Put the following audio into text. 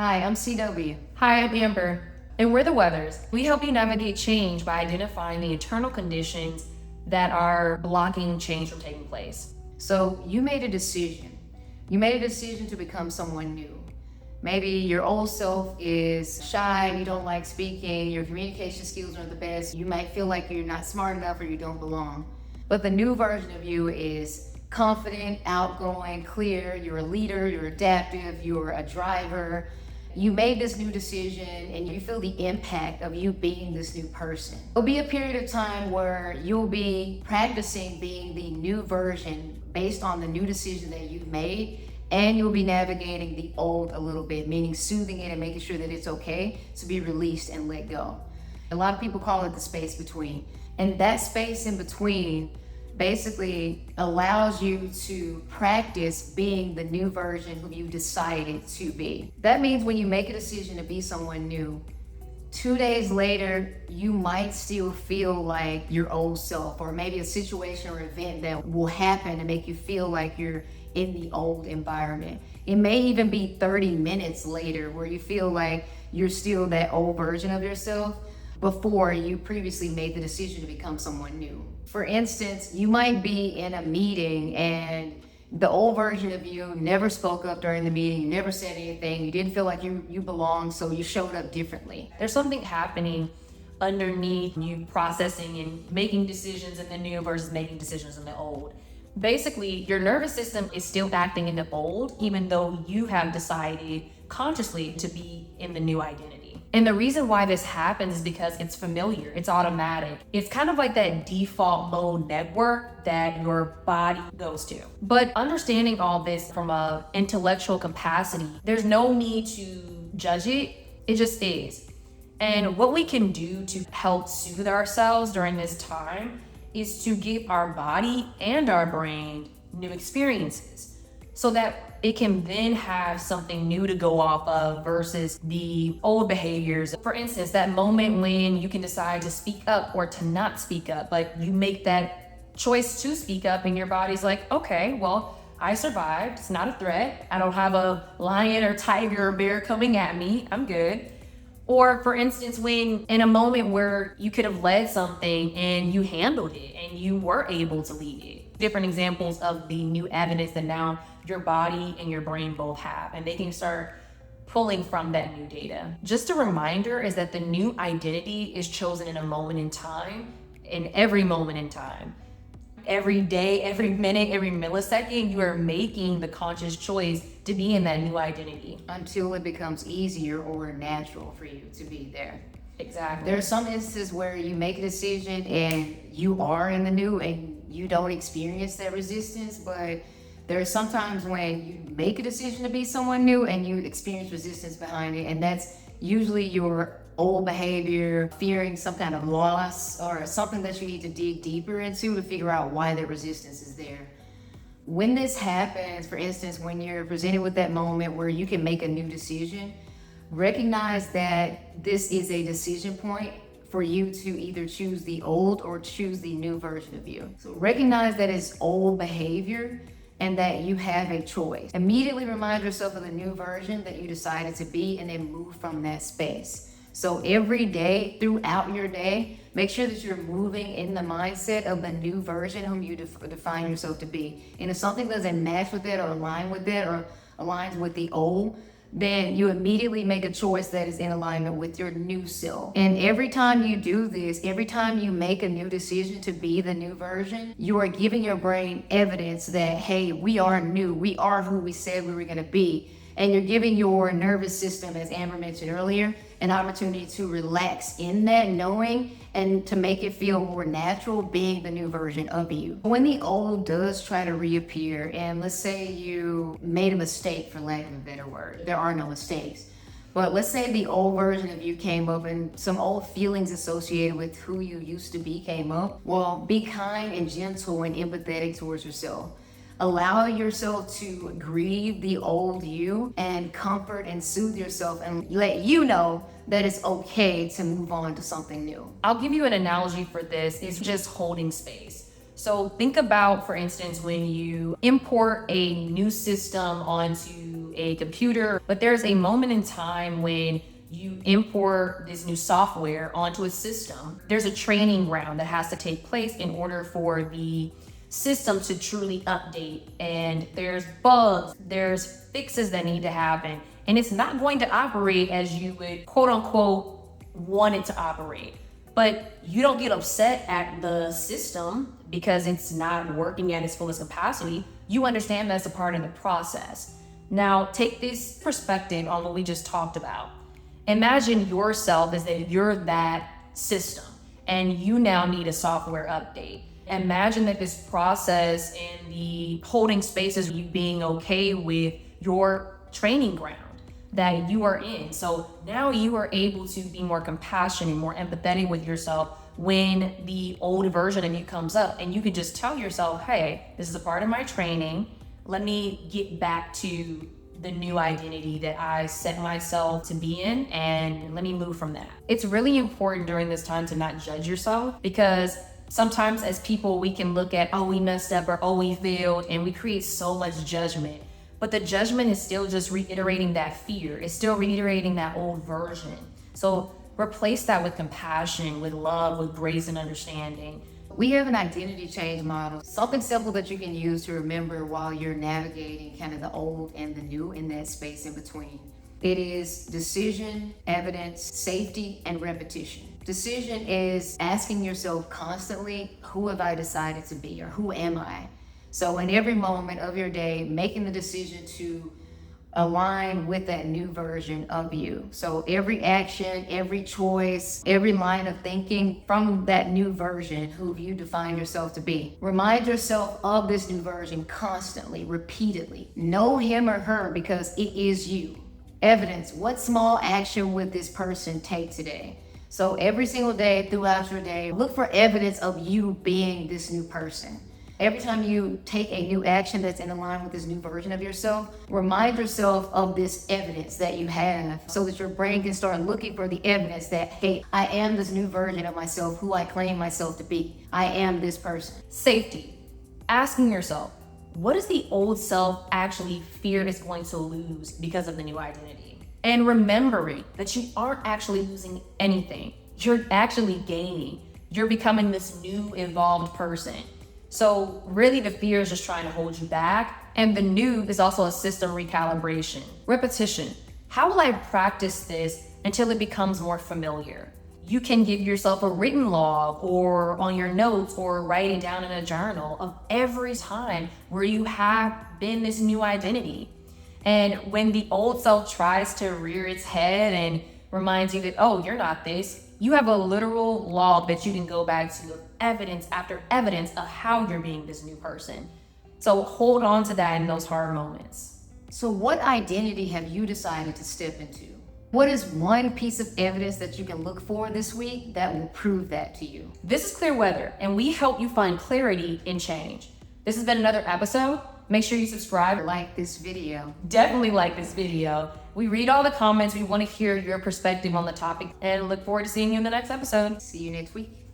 Hi, I'm CW. Hi, I'm Amber, and we're the Weathers. We help you navigate change by identifying the internal conditions that are blocking change from taking place. So you made a decision. You made a decision to become someone new. Maybe your old self is shy, you don't like speaking, your communication skills aren't the best, you might feel like you're not smart enough or you don't belong. But the new version of you is confident, outgoing, clear, you're a leader, you're adaptive, you're a driver. You made this new decision and you feel the impact of you being this new person. There'll be a period of time where you'll be practicing being the new version based on the new decision that you've made, and you'll be navigating the old a little bit, meaning soothing it and making sure that it's okay to be released and let go. A lot of people call it the space between. And that space in between basically allows you to practice being the new version who you decided to be. That means when you make a decision to be someone new, 2 days later, you might still feel like your old self, or maybe a situation or event that will happen to make you feel like you're in the old environment. It may even be 30 minutes later where you feel like you're still that old version of yourself before you previously made the decision to become someone new. For instance, you might be in a meeting and the old version of you never spoke up during the meeting, you never said anything, you didn't feel like you belonged, so you showed up differently. There's something happening underneath you processing and making decisions in the new versus making decisions in the old. Basically, your nervous system is still acting in the old, even though you have decided consciously to be in the new identity. And the reason why this happens is because it's familiar, it's automatic. It's kind of like that default mode network that your body goes to. But understanding all this from an intellectual capacity, there's no need to judge it, it just is. And what we can do to help soothe ourselves during this time is to give our body and our brain new experiences so that it can then have something new to go off of versus the old behaviors. For instance, that moment when you can decide to speak up or to not speak up, like you make that choice to speak up and your body's like, okay, well, I survived, it's not a threat. I don't have a lion or tiger or bear coming at me, I'm good. Or for instance, when in a moment where you could have led something and you handled it and you were able to lead it. Different examples of the new evidence that now your body and your brain both have, and they can start pulling from that new data. Just a reminder is that the new identity is chosen in a moment in time, in every moment in time. Every day, every minute, every millisecond, you are making the conscious choice to be in that new identity. Until it becomes easier or natural for you to be there. Exactly. There are some instances where you make a decision and you are in the new and you don't experience that resistance, but there are some times when you make a decision to be someone new and you experience resistance behind it, and that's usually your old behavior, fearing some kind of loss or something that you need to dig deeper into to figure out why that resistance is there. When this happens, for instance, when you're presented with that moment where you can make a new decision, recognize that this is a decision point for you to either choose the old or choose the new version of you. So recognize that it's old behavior and that you have a choice. Immediately remind yourself of the new version that you decided to be and then move from that space. So every day, throughout your day, make sure that you're moving in the mindset of the new version whom you define yourself to be. And if something doesn't match with that or align with that or aligns with the old, then you immediately make a choice that is in alignment with your new self. And every time you do this, every time you make a new decision to be the new version, you are giving your brain evidence that, hey, we are new, we are who we said we were gonna be. And you're giving your nervous system, as Amber mentioned earlier, an opportunity to relax in that knowing and to make it feel more natural being the new version of you. When the old does try to reappear, and let's say you made a mistake, for lack of a better word, there are no mistakes, but let's say the old version of you came up and some old feelings associated with who you used to be came up, well, be kind and gentle and empathetic towards yourself. Allow yourself to grieve the old you and comfort and soothe yourself and let you know that it's okay to move on to something new. I'll give you an analogy for this. It's just holding space. So think about, for instance, when you import a new system onto a computer, but there's a moment in time when you import this new software onto a system. There's a training ground that has to take place in order for the system to truly update, and there's bugs, there's fixes that need to happen, and it's not going to operate as you would quote unquote want it to operate. But you don't get upset at the system because it's not working at its fullest capacity. You understand that's a part of the process. Now take this perspective on what we just talked about. Imagine yourself as that you're that system and you now need a software update. Imagine that this process and the holding spaces, you being okay with your training ground that you are in. So now you are able to be more compassionate, more empathetic with yourself when the old version of you comes up, and you can just tell yourself, hey, this is a part of my training. Let me get back to the new identity that I set myself to be in, and let me move from that. It's really important during this time to not judge yourself, because sometimes as people, we can look at, oh, we messed up, or oh, we failed, and we create so much judgment. But the judgment is still just reiterating that fear. It's still reiterating that old version. So replace that with compassion, with love, with grace and understanding. We have an identity change model, something simple that you can use to remember while you're navigating kind of the old and the new in that space in between. It is decision, evidence, safety, and repetition. Decision is asking yourself constantly, who have I decided to be, or who am I? So in every moment of your day, making the decision to align with that new version of you. So every action, every choice, every line of thinking from that new version, who you define yourself to be. Remind yourself of this new version constantly, repeatedly. Know him or her because it is you. Evidence, what small action would this person take today? So every single day throughout your day, look for evidence of you being this new person. Every time you take a new action that's in line with this new version of yourself, remind yourself of this evidence that you have so that your brain can start looking for the evidence that, hey, I am this new version of myself, who I claim myself to be. I am this person. Safety. Asking yourself, what does the old self actually fear is going to lose because of the new identity? And remembering that you aren't actually losing anything. You're actually gaining. You're becoming this new evolved person. So really the fear is just trying to hold you back. And the new is also a system recalibration. Repetition. How will I practice this until it becomes more familiar? You can give yourself a written log or on your notes or write it down in a journal of every time where you have been this new identity. And when the old self tries to rear its head and reminds you that, oh, you're not this, you have a literal log that you can go back to of evidence after evidence of how you're being this new person. So hold on to that in those hard moments. So what identity have you decided to step into? What is one piece of evidence that you can look for this week that will prove that to you? This is Clear Weather, and we help you find clarity in change. This has been another episode. Make sure you subscribe. Like this video. Definitely like this video. We read all the comments. We want to hear your perspective on the topic and look forward to seeing you in the next episode. See you next week.